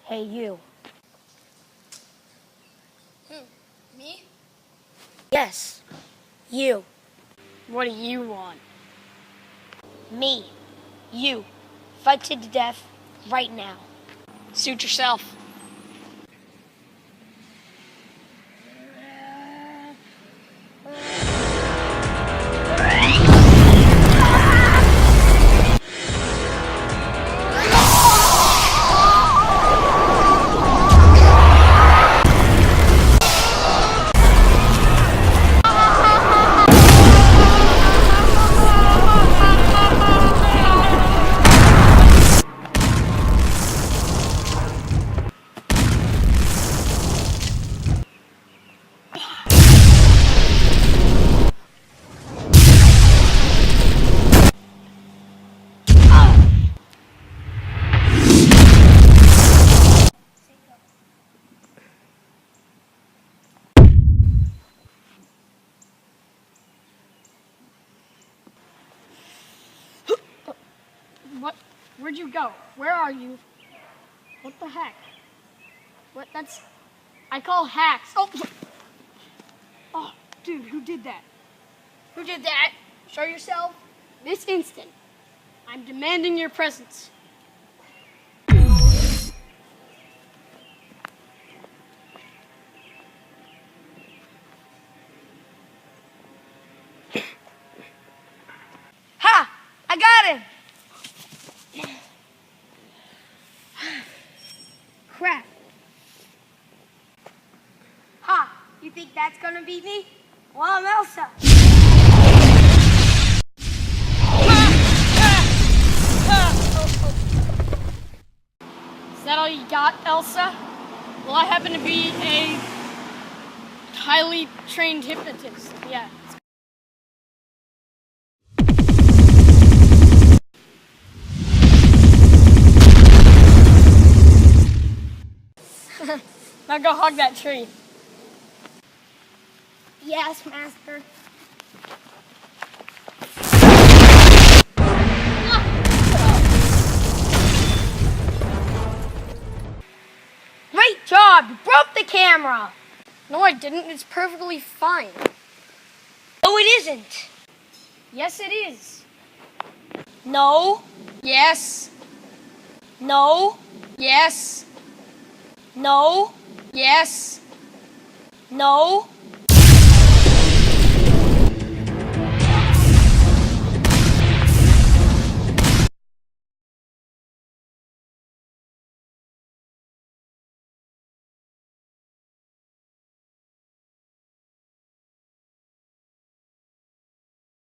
Hey, you. Me? Yes, you. What do you want? Me. You. Fight to the death right now. Suit yourself. What? Where'd you go? Where are you? What the heck? What? That's... I call hacks. Oh, dude, who did that? Who did that? Show yourself. This instant. I'm demanding your presence. Ha! I got him! Crap. Ha! You think that's gonna beat me? Well, I'm Elsa. Is that all you got, Elsa? Well, I happen to be a highly trained hypnotist. Yeah. Now go hug that tree. Yes, Master. Great job! You broke the camera! No, I didn't. It's perfectly fine. No, it isn't. Yes, it is. No. Yes. No. Yes. No. Yes. No.